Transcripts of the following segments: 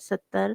70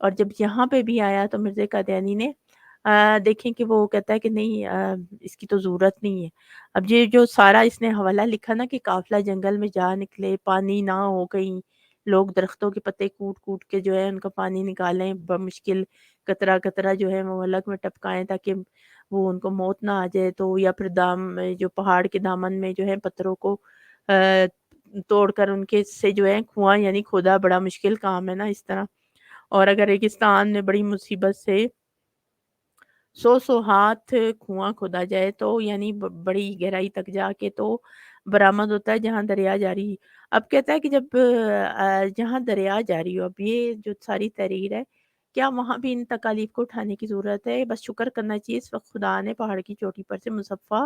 اور جب یہاں پہ بھی آیا تو مرزا قادیانی نے دیکھیں کہ وہ کہتا ہے کہ نہیں اس کی تو ضرورت نہیں ہے۔ اب یہ جو سارا اس نے حوالہ لکھا نا کہ قافلہ جنگل میں جا نکلے، پانی نہ ہو کہیں، لوگ درختوں کے پتے کوٹ کوٹ کے جو ہے ان کا پانی نکالیں، بمشکل قطرہ قطرہ جو ہے وہ ملک میں ٹپکائیں تاکہ وہ ان کو موت نہ آ جائے، تو یا پھر جو پہاڑ کے دامن میں جو ہے پتھروں کو توڑ کر ان کے سے جو ہے کنواں یعنی کھودا، بڑا مشکل کام ہے نا اس طرح۔ اور اگر ریگستان میں بڑی مصیبت سے 100 ہاتھ کنواں کھودا جائے تو یعنی بڑی گہرائی تک جا کے تو برآمد ہوتا ہے جہاں دریا جاری۔ اب کہتا ہے کہ جب جہاں دریا جاری ہو، اب یہ جو ساری تحریر ہے، کیا وہاں بھی ان تکالیف کو اٹھانے کی ضرورت ہے؟ بس شکر کرنا چاہیے اس وقت خدا نے پہاڑ کی چوٹی پر سے مصفا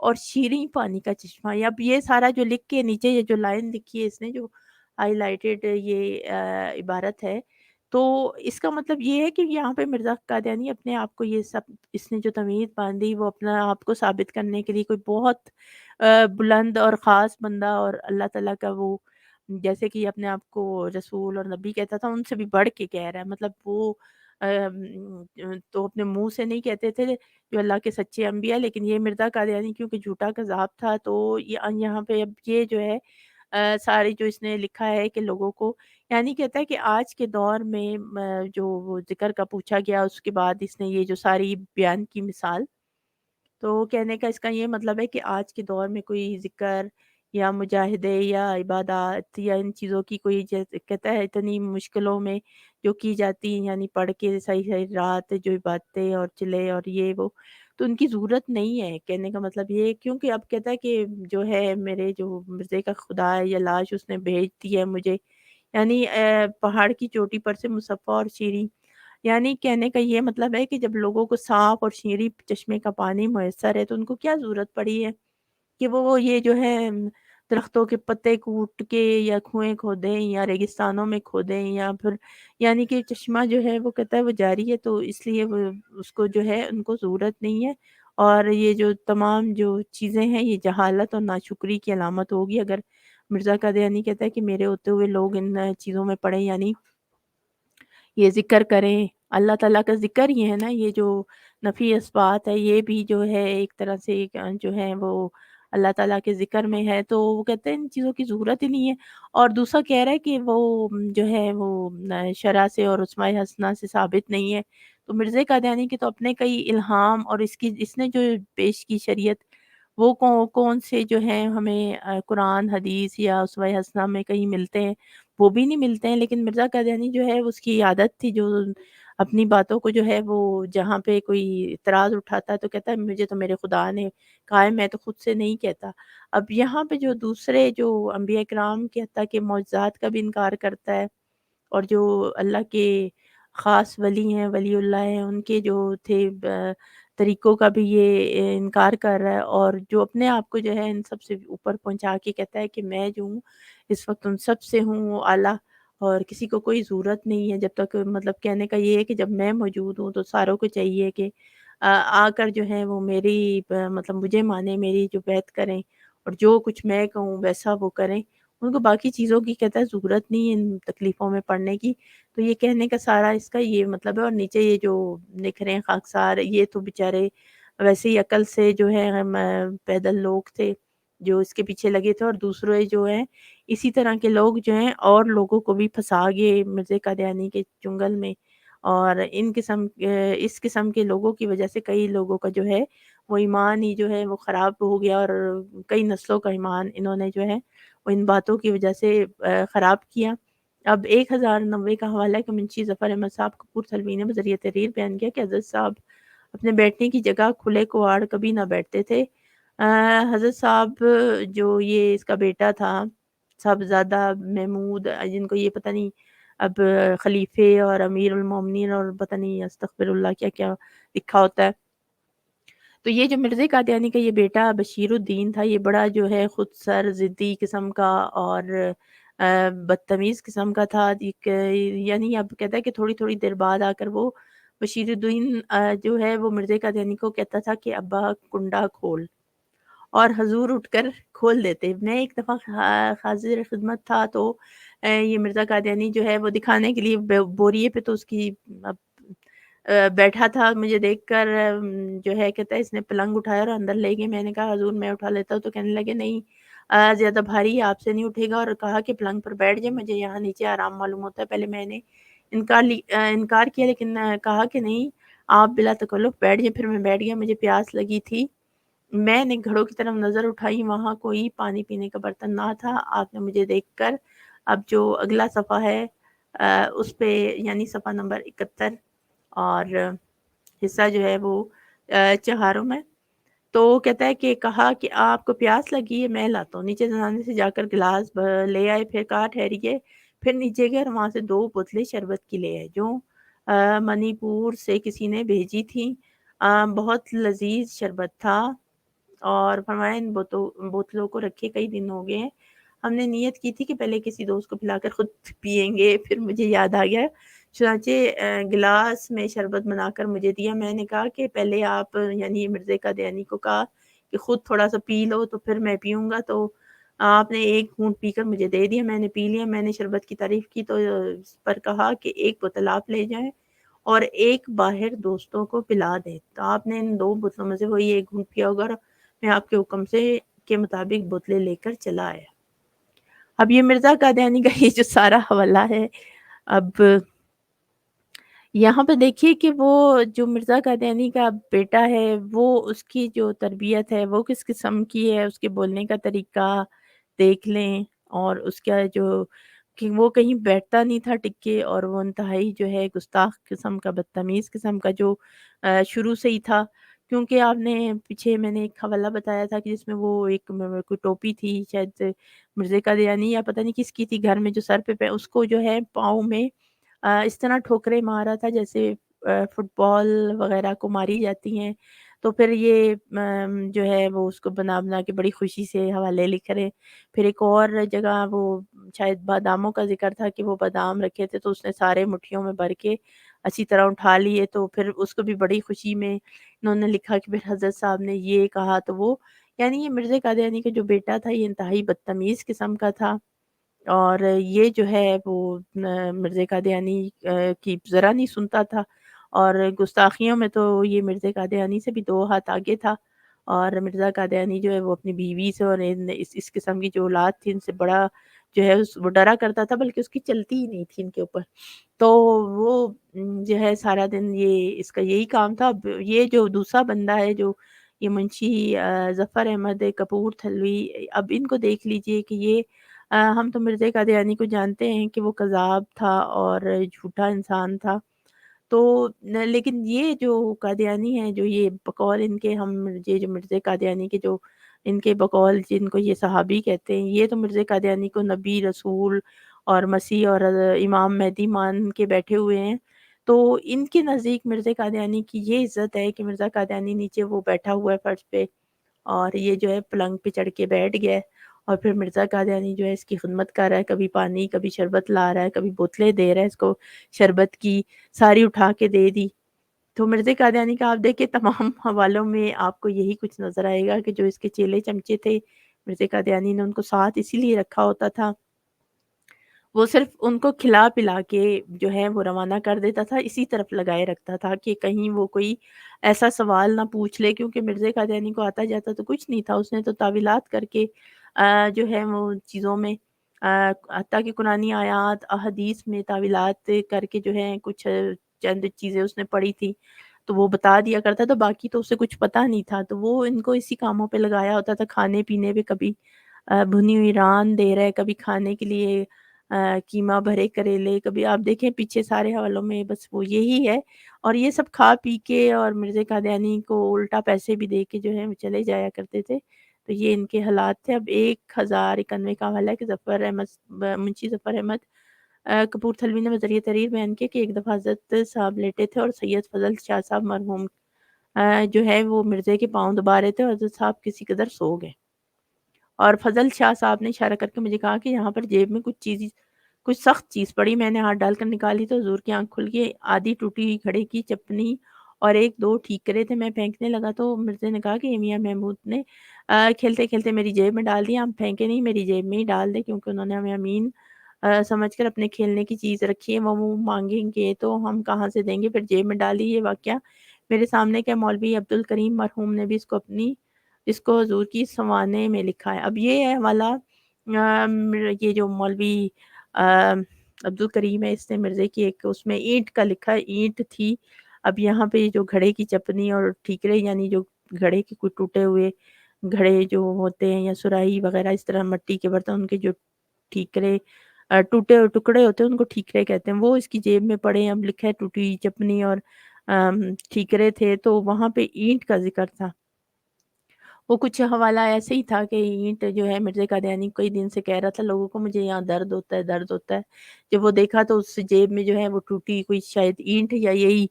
اور شیریں پانی کا چشمہ، یا اب یہ سارا جو لکھ کے نیچے یہ جو لائن لکھی ہے اس نے، جو ہائی لائٹڈ یہ عبارت ہے، تو اس کا مطلب یہ ہے کہ یہاں پہ مرزا قادیانی اپنے آپ کو یہ سب اس نے جو تمیز باندھی وہ اپنا آپ کو ثابت کرنے کے لیے کوئی بہت بلند اور خاص بندہ اور اللہ تعالیٰ کا وہ جیسے کہ اپنے آپ کو رسول اور نبی کہتا تھا، ان سے بھی بڑھ کے کہہ رہا ہے۔ مطلب وہ تو اپنے منہ سے نہیں کہتے تھے جو اللہ کے سچے انبیاء، لیکن یہ مرزا قادیانی کیونکہ جھوٹا کذاب تھا تو یہاں پہ اب یہ جو ہے ساری جو اس نے لکھا ہے کہ لوگوں کو، یعنی کہتا ہے کہ آج کے دور میں جو وہ ذکر کا پوچھا گیا اس کے بعد اس نے یہ جو ساری بیان کی مثال، تو کہنے کا اس کا یہ مطلب ہے کہ آج کے دور میں کوئی ذکر یا مجاہدے یا عبادات یا ان چیزوں کی کوئی کہتا ہے اتنی مشکلوں میں جو کی جاتی ہیں، یعنی پڑھ کے صحیح صحیح رات جو عبادتیں اور چلے اور یہ وہ، تو ان کی ضرورت نہیں ہے۔ کہنے کا مطلب یہ ہے کیونکہ اب کہتا ہے کہ جو ہے میرے جو مرزے کا خدا ہے یا لاش اس نے بھیج دی ہے مجھے، یعنی پہاڑ کی چوٹی پر سے مصفا اور شیریں، یعنی کہنے کا یہ مطلب ہے کہ جب لوگوں کو صاف اور شیریں چشمے کا پانی میسر ہے تو ان کو کیا ضرورت پڑی ہے کہ وہ یہ جو ہے درختوں کے پتے کوٹ کے یا کنویں کھودیں یا ریگستانوں میں کھودیں یا پھر یعنی کہ چشمہ جو ہے وہ کہتا ہے وہ جاری ہے، تو اس لیے وہ اس کو جو ہے ان کو ضرورت نہیں ہے۔ اور یہ جو تمام جو چیزیں ہیں یہ جہالت اور ناشکری کی علامت ہوگی اگر مرزا قادیانی کہتا ہے کہ میرے ہوتے ہوئے لوگ ان چیزوں میں پڑے، یعنی یہ ذکر کریں اللہ تعالیٰ کا ذکر ہی ہے نا، یہ جو نفی اثبات ہے یہ بھی جو ہے ایک طرح سے جو ہے وہ اللہ تعالیٰ کے ذکر میں ہے، تو وہ کہتے ہیں ان چیزوں کی ضرورت ہی نہیں ہے۔ اور دوسرا کہہ رہا ہے کہ وہ جو ہے وہ شرع سے اور اسماء حسنہ سے ثابت نہیں ہے، تو مرزا قادیانی کے تو اپنے کئی الہام اور اس نے جو پیش کی شریعت وہ کون سے جو ہیں ہمیں قرآن حدیث یا اسوہ حسنہ میں کہیں ملتے ہیں؟ وہ بھی نہیں ملتے ہیں۔ لیکن مرزا قادیانی جو ہے اس کی عادت تھی جو اپنی باتوں کو جو ہے وہ جہاں پہ کوئی اعتراض اٹھاتا ہے تو کہتا ہے مجھے تو میرے خدا نے کہا ہے، میں تو خود سے نہیں کہتا۔ اب یہاں پہ جو دوسرے جو انبیاء کرام کے حتیٰ کہ معجزات کا بھی انکار کرتا ہے، اور جو اللہ کے خاص ولی ہیں، ولی اللہ ہیں، ان کے جو تھے طریقوں کا بھی یہ انکار کر رہا ہے، اور جو اپنے آپ کو جو ہے ان سب سے اوپر پہنچا کے کہتا ہے کہ میں جو ہوں اس وقت ان سب سے ہوں وہ اعلیٰ، اور کسی کو کوئی ضرورت نہیں ہے جب تک، مطلب کہنے کا یہ ہے کہ جب میں موجود ہوں تو ساروں کو چاہیے کہ آ کر جو ہے وہ میری مطلب مجھے مانے، میری جو بیعت کریں اور جو کچھ میں کہوں ویسا وہ کریں، ان کو باقی چیزوں کی کہتا ہے ضرورت نہیں ہے ان تکلیفوں میں پڑنے کی۔ تو یہ کہنے کا سارا اس کا یہ مطلب ہے۔ اور نیچے یہ جو لکھ رہے ہیں خاکسار، یہ تو بیچارے ویسے ہی عقل سے جو ہے ہم پیدل لوگ تھے جو اس کے پیچھے لگے تھے، اور دوسرے جو ہیں اسی طرح کے لوگ جو ہیں اور لوگوں کو بھی پھنسا گئے مرزا قادیانی کے چنگل میں، اور اس قسم کے لوگوں کی وجہ سے کئی لوگوں کا جو ہے وہ ایمان ہی جو ہے وہ خراب ہو گیا، اور کئی نسلوں کا ایمان انہوں نے جو ہے وہ ان باتوں کی وجہ سے خراب کیا۔ اب 1090 کا حوالہ ہے کہ منشی ظفر احمد صاحب کپور تھلوی نے بذریعہ تحریر بیان کیا کہ حضرت صاحب اپنے بیٹھنے کی جگہ کھلے کواڑ کبھی نہ بیٹھتے تھے۔ حضرت صاحب جو یہ اس کا بیٹا تھا صاحبزادہ محمود، جن کو یہ پتہ نہیں اب خلیفے اور امیر المومنین اور پتہ نہیں استغفر اللہ کیا کیا لکھا ہوتا ہے، تو یہ جو مرزا قادیانی کا یہ بیٹا بشیر الدین تھا، یہ بڑا جو ہے خود سر ضدی قسم کا اور بدتمیز قسم کا تھا، یعنی اب کہتا ہے کہ تھوڑی تھوڑی دیر بعد آ کر وہ بشیر الدین جو ہے وہ مرزا قادیانی کو کہتا تھا کہ ابا کنڈا کھول، اور حضور اٹھ کر کھول دیتے۔ میں ایک دفعہ حاضر خدمت تھا تو یہ مرزا قادیانی جو ہے وہ دکھانے کے لیے بوریے پہ تو اس کی بیٹھا تھا، مجھے دیکھ کر جو ہے کہتا ہے اس نے پلنگ اٹھایا اور اندر لے گئے۔ میں نے کہا حضور میں اٹھا لیتا ہوں، تو کہنے لگے نہیں زیادہ بھاری آپ سے نہیں اٹھے گا، اور کہا کہ پلنگ پر بیٹھ جائے، مجھے یہاں نیچے آرام معلوم ہوتا ہے۔ پہلے میں نے انکار کیا، لیکن کہا کہ نہیں آپ بلا تکلف بیٹھ جائیں۔ پھر میں بیٹھ گیا، مجھے پیاس لگی تھی، میں نے گھڑوں کی طرف نظر اٹھائی، وہاں کوئی پانی پینے کا برتن نہ تھا۔ آپ نے مجھے دیکھ کر اب جو اگلا صفحہ ہے اس پہ یعنی صفحہ نمبر 71 اور حصہ جو ہے وہ چہاروں میں، تو کہتا ہے کہ کہا کہ آپ کو پیاس لگی ہے، میں لاتا ہوں۔ نیچے زنانے سے جا کر گلاس لے آئے، پھر کہا ٹھہریے، پھر نیچے گئے اور وہاں سے 2 بوتلیں شربت کی لے آئے جو منی پور سے کسی نے بھیجی تھی۔ بہت لذیذ شربت تھا، اور فرمایا ان بوتلوں کو رکھے کئی دن ہو گئے ہیں، ہم نے نیت کی تھی کہ پہلے کسی دوست کو پلا کر خود پئیں گے۔ پھر مجھے یاد آ گیا، چنانچہ گلاس میں شربت بنا کر مجھے دیا۔ میں نے کہا کہ پہلے آپ یعنی مرزا قادیانی کو کہا کہ خود تھوڑا سا پی لو تو پھر میں پیوں گا، تو آپ نے ایک گھونٹ پی کر مجھے دے دیا، میں نے پی لیا۔ میں نے شربت کی تعریف کی تو اس پر کہا کہ ایک بوتل آپ لے جائیں اور ایک باہر دوستوں کو پلا دیں۔ تو آپ نے ان 2 بوتلوں میں سے وہی ایک گھونٹ پیا ہوگا، اور میں آپ کے حکم سے کے مطابق بوتلیں لے کر چلا آیا۔ اب یہ مرزا قادیانی کا یہ جو سارا حوالہ ہے، اب یہاں پہ دیکھیے کہ وہ جو مرزا قادیانی کا بیٹا ہے وہ اس کی جو تربیت ہے وہ کس قسم کی ہے، اس کے بولنے کا طریقہ دیکھ لیں، اور اس کا جو کہ وہ کہیں بیٹھتا نہیں تھا ٹک کے، اور وہ انتہائی جو ہے گستاخ قسم کا بدتمیز قسم کا جو شروع سے ہی تھا، کیونکہ آپ نے پیچھے میں نے ایک حوالہ بتایا تھا کہ جس میں وہ ایک کوئی ٹوپی تھی شاید مرزا قادیانی یا پتہ نہیں کس کی تھی گھر میں، جو سر پہ اس کو جو ہے پاؤں میں اس طرح ٹھوکریں مارا تھا جیسے فٹ بال وغیرہ کو ماری جاتی ہیں، تو پھر یہ جو ہے وہ اس کو بنا بنا کے بڑی خوشی سے حوالے لکھ رہے۔ پھر ایک اور جگہ وہ شاید باداموں کا ذکر تھا کہ وہ بادام رکھے تھے تو اس نے سارے مٹھیوں میں بھر کے اچھی طرح اٹھا لیے، تو پھر اس کو بھی بڑی خوشی میں انہوں نے لکھا کہ پھر حضرت صاحب نے یہ کہا تو وہ، یعنی یہ مرزا قادیانی کا جو بیٹا تھا یہ انتہائی بدتمیز قسم کا تھا، اور یہ جو ہے وہ مرزا قادیانی کی ذرا نہیں سنتا تھا، اور گستاخیوں میں تو یہ مرزا قادیانی سے بھی 2 ہاتھ آگے تھا، اور مرزا قادیانی جو ہے وہ اپنی بیوی سے اور اس قسم کی جو اولاد تھی ان سے بڑا جو ہے وہ ڈرا کرتا تھا، بلکہ اس کی چلتی ہی نہیں تھی ان کے اوپر، تو وہ جو ہے سارا دن یہ اس کا یہی کام تھا۔ اب یہ جو دوسرا بندہ ہے جو یہ منشی ظفر احمد کپور تھلوی، اب ان کو دیکھ لیجئے کہ یہ ہم تو مرزا قادیانی کو جانتے ہیں کہ وہ کذاب تھا اور جھوٹا انسان تھا، تو لیکن یہ جو قادیانی ہیں جو یہ بقول ان کے ہم یہ جو مرزا قادیانی کے جو ان کے بقول جن کو یہ صحابی کہتے ہیں، یہ تو مرزا قادیانی کو نبی رسول اور مسیح اور امام مہدی مان کے بیٹھے ہوئے ہیں، تو ان کے نزدیک مرزا قادیانی کی یہ عزت ہے کہ مرزا قادیانی نیچے وہ بیٹھا ہوا ہے فرش پہ، اور یہ جو ہے پلنگ پہ چڑھ کے بیٹھ گیا ہے، اور پھر مرزا قادیانی جو ہے اس کی خدمت کر رہا ہے، کبھی پانی کبھی شربت لا رہا ہے، کبھی بوتلیں دے رہا ہے اس کو شربت کی، ساری اٹھا کے دے دی۔ تو مرزا قادیانی کا آپ دیکھیں تمام حوالوں میں آپ کو یہی کچھ نظر آئے گا کہ جو اس کے چیلے چمچے تھے مرزا قادیانی نے ان کو ساتھ اسی لیے رکھا ہوتا تھا، وہ صرف ان کو کھلا پلا کے جو ہے وہ روانہ کر دیتا تھا، اسی طرف لگائے رکھتا تھا کہ کہیں وہ کوئی ایسا سوال نہ پوچھ لے، کیونکہ مرزا قادیانی کو آتا جاتا تو کچھ نہیں تھا، اس نے تو تعویلات کر کے جو ہے وہ چیزوں میں حتیٰ کہ قرآنی آیات احادیث میں تعویلات کر کے جو ہے کچھ چند چیزیں اس نے پڑھی تھی تو وہ بتا دیا کرتا تھا، باقی تو اسے کچھ پتہ نہیں تھا، تو وہ ان کو اسی کاموں پہ لگایا ہوتا تھا، کھانے پینے پہ، کبھی بھنی ہوئی ران دے رہے، کبھی کھانے کے لیے قیمہ بھرے کریلے، کبھی آپ دیکھیں پیچھے سارے حوالوں میں بس وہ یہی ہے، اور یہ سب کھا پی کے اور مرزا قادیانی کو الٹا پیسے بھی دے کے جو ہے وہ چلے جایا کرتے تھے، تو یہ ان کے حالات تھے۔ اب 1091 کا حوالہ ہے کہ ظفر احمد منشی ظفر احمد کپور تھلوی نے بذریعہ تحریر بیان کیا کہ ایک دفعہ حضرت صاحب لیٹے تھے اور سید فضل شاہ صاحب مرحوم جو ہے وہ مرزا کے پاؤں دبا رہے تھے، اور حضرت صاحب کسی قدر سو گئے، اور فضل شاہ صاحب نے اشارہ کر کے مجھے کہا کہ یہاں پر جیب میں کچھ سخت چیز پڑی، میں نے ہاتھ ڈال کر نکالی تو حضور کی آنکھ کھل گئی، آدھی ٹوٹی ہوئی گھڑے کی چپنی اور 1-2 ٹھیکرے تھے، میں پھینکنے لگا تو مرزا نے کہا کہ میاں محمود نے کھیلتے-کھیلتے میری جیب میں ڈال دیا، ہم پھینکے نہیں، میری جیب میں ہی ڈال دے کیونکہ انہوں نے ہمیں امین سمجھ کر اپنے کھیلنے کی چیز رکھی ہے، وہ مانگیں گے تو ہم کہاں سے دیں گے، پھر جیب میں ڈالی۔ یہ واقعہ میرے سامنے کے مولوی عبدالکریم مرحوم نے بھی اس کو حضور کی سوانح میں لکھا ہے۔ اب یہ ہے حوالہ یہ جو مولوی عبدالکریم ہے، اس نے مرزے کی ایک اس میں اینٹ کا لکھا ہے، اینٹ تھی۔ اب یہاں پہ جو گھڑے کی چپنی اور ٹھیکرے یعنی جو گھڑے کے کوئی ٹوٹے ہوئے گھڑے جو ہوتے ہیں یا سراہی وغیرہ اس طرح مٹی کے برتن، ان کے جو ٹھیکرے ٹوٹے ہوئے ٹکڑے ہوتے ہیں ان کو ٹھیکرے کہتے ہیں، وہ اس کی جیب میں پڑے ہیں۔ اب لکھا ہے ٹوٹی چپنی اور ٹھیکرے تھے، تو وہاں پہ اینٹ کا ذکر تھا۔ وہ کچھ حوالہ ایسے ہی تھا کہ اینٹ جو ہے مرزا قادیانی کئی دن سے کہہ رہا تھا لوگوں کو مجھے یہاں درد ہوتا ہے درد ہوتا ہے۔ جب وہ دیکھا تو اس جیب میں جو ہے وہ ٹوٹی کوئی شاید اینٹ یا یہی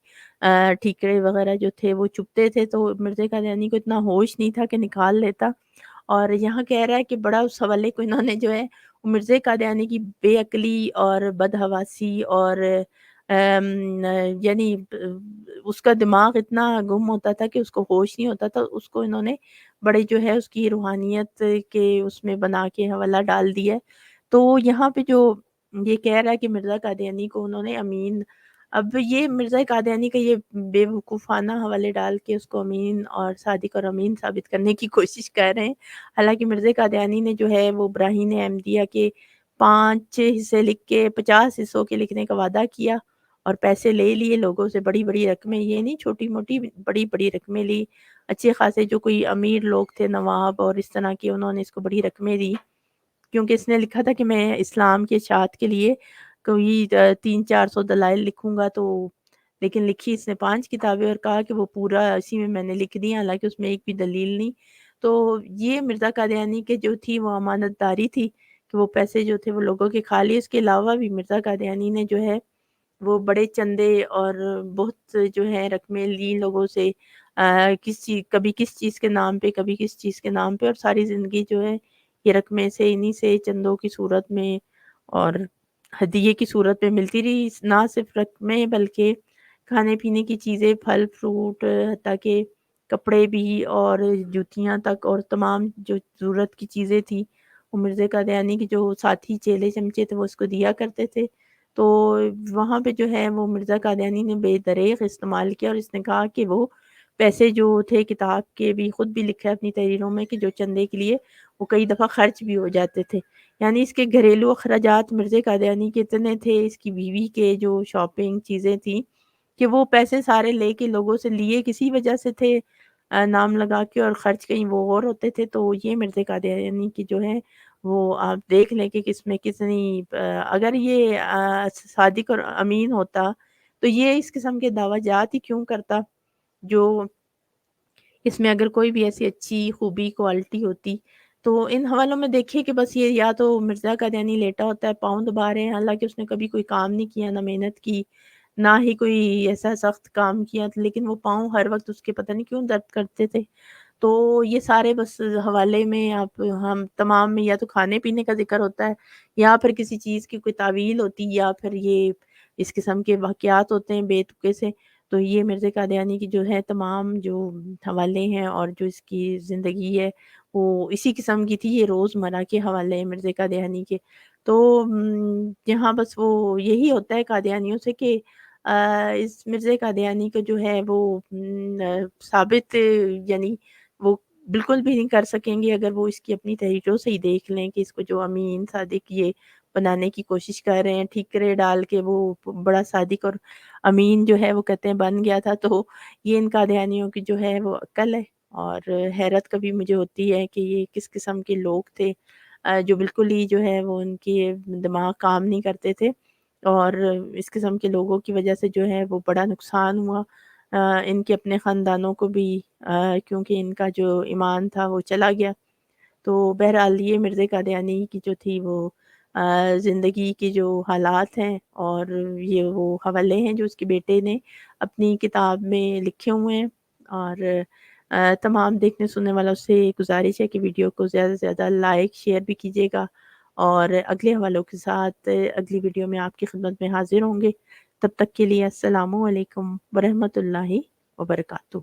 ٹھیکرے وغیرہ جو تھے وہ چپتے تھے، تو مرزا قادیانی کو اتنا ہوش نہیں تھا کہ نکال لیتا۔ اور یہاں کہہ رہا ہے کہ بڑا اس حوالے کو انہوں نے جو ہے مرزا قادیانی کی بے عقلی اور بدحواسی اور یعنی اس کا دماغ اتنا گم ہوتا تھا کہ اس کو ہوش نہیں ہوتا تھا، اس کو انہوں نے بڑے جو ہے اس کی روحانیت کے اس میں بنا کے حوالہ ڈال دیا ہے۔ تو یہاں پہ جو یہ کہہ رہا ہے کہ مرزا قادیانی کو انہوں نے امین، اب یہ مرزا قادیانی کا یہ بے وقوفانہ حوالے ڈال کے اس کو امین اور صادق اور امین ثابت کرنے کی کوشش کر رہے ہیں۔ حالانکہ مرزا قادیانی نے جو ہے وہ براہین احمدیہ کے 5 حصے لکھ کے 50 حصوں کے لکھنے کا وعدہ کیا اور پیسے لے لیے لوگوں سے، بڑی بڑی رقمیں، یہ نہیں چھوٹی موٹی، بڑی بڑی رقمیں لی۔ اچھے خاصے جو کوئی امیر لوگ تھے نواب اور اس طرح کے، انہوں نے اس کو بڑی رقمیں دی، کیونکہ اس نے لکھا تھا کہ میں اسلام کے اشاعت کے لیے کوئی 300-400 دلائل لکھوں گا، تو لیکن لکھی اس نے 5 کتابیں اور کہا کہ وہ پورا اسی میں نے لکھ دیا، حالانکہ اس میں ایک بھی دلیل نہیں۔ تو یہ مرزا قادیانی کے جو تھی وہ امانت داری تھی کہ وہ پیسے جو تھے وہ لوگوں کے کھا لیے۔ اس کے علاوہ بھی مرزا قادیانی نے جو ہے وہ بڑے چندے اور بہت جو ہے رقمیں لی لوگوں سے، کبھی کس چیز کے نام پہ، کبھی کس چیز کے نام پہ، اور ساری زندگی جو ہے یہ رقمیں سے انہی سے چندوں کی صورت میں اور ہدیے کی صورت میں ملتی رہی۔ نہ صرف رقمیں بلکہ کھانے پینے کی چیزیں، پھل فروٹ، حتیٰ کہ کپڑے بھی اور جوتیاں تک اور تمام جو ضرورت کی چیزیں تھی وہ مرزا قادیانی کی جو ساتھی چیلے چمچے تھے وہ اس کو دیا کرتے تھے۔ تو وہاں پہ جو ہے وہ مرزا قادیانی نے بے دریغ استعمال کیا، اور اس نے کہا کہ وہ پیسے جو تھے کتاب کے بھی، خود بھی لکھا ہے اپنی تحریروں میں کہ جو چندے کے لیے وہ کئی دفعہ خرچ بھی ہو جاتے تھے۔ یعنی اس کے گھریلو اخراجات مرزا قادیانی کے اتنے تھے، اس کی بیوی کے جو شاپنگ چیزیں تھیں، کہ وہ پیسے سارے لے کے لوگوں سے لیے کسی وجہ سے تھے، نام لگا کے، اور خرچ کہیں وہ اور ہوتے تھے۔ تو یہ مرزا قادیانی کی جو ہے وہ آپ دیکھ لیں کہ کس میں کتنی اگر یہ صادق اور امین ہوتا تو یہ اس قسم کے دعویٰ جات ہی کیوں کرتا، جو اس میں اگر کوئی بھی ایسی اچھی خوبی کوالٹی ہوتی۔ تو ان حوالوں میں دیکھیں کہ بس یہ یا تو مرزا قادیانی لیٹا ہوتا ہے، پاؤں دبا رہے ہیں، حالانکہ اس نے کبھی کوئی کام نہیں کیا، نہ محنت کی، نہ ہی کوئی ایسا سخت کام کیا، لیکن وہ پاؤں ہر وقت اس کے پتہ نہیں کیوں درد کرتے تھے۔ تو یہ سارے بس حوالے میں آپ ہم تمام میں یا تو کھانے پینے کا ذکر ہوتا ہے، یا پھر کسی چیز کی کوئی تعویل ہوتی، یا پھر یہ اس قسم کے واقعات ہوتے ہیں بے تکے سے۔ تو یہ مرزا قادیانی کی جو ہے تمام جو حوالے ہیں اور جو اس کی زندگی ہے وہ اسی قسم کی تھی، یہ روزمرہ کے حوالے ہیں مرزا قادیانی کے۔ تو یہاں بس وہ یہی ہوتا ہے قادیانیوں سے کہ اس مرزا قادیانی کو جو ہے وہ ثابت یعنی وہ بالکل بھی نہیں کر سکیں گے اگر وہ اس کی اپنی تحریروں سے ہی دیکھ لیں کہ اس کو جو امین صادق یہ بنانے کی کوشش کر رہے ہیں، ٹھیکرے ڈال کے وہ بڑا صادق اور امین جو ہے وہ کہتے ہیں بن گیا تھا۔ تو یہ ان قادیانیوں کی جو ہے وہ عقل ہے، اور حیرت کبھی مجھے ہوتی ہے کہ یہ کس قسم کے لوگ تھے جو بالکل ہی جو ہے وہ ان کے دماغ کام نہیں کرتے تھے، اور اس قسم کے لوگوں کی وجہ سے جو ہے وہ بڑا نقصان ہوا ان کے اپنے خاندانوں کو بھی، کیونکہ ان کا جو ایمان تھا وہ چلا گیا۔ تو بہرحال یہ مرزا قادیانی کی جو تھی وہ زندگی کے جو حالات ہیں اور یہ وہ حوالے ہیں جو اس کے بیٹے نے اپنی کتاب میں لکھے ہوئے ہیں، اور تمام دیکھنے سننے والا سے گزارش ہے کہ ویڈیو کو زیادہ سے زیادہ لائک شیئر بھی کیجیے گا، اور اگلے حوالوں کے ساتھ اگلی ویڈیو میں آپ کی خدمت میں حاضر ہوں گے۔ تب تک کے لیے السلام علیکم ورحمۃ اللہ وبرکاتہ۔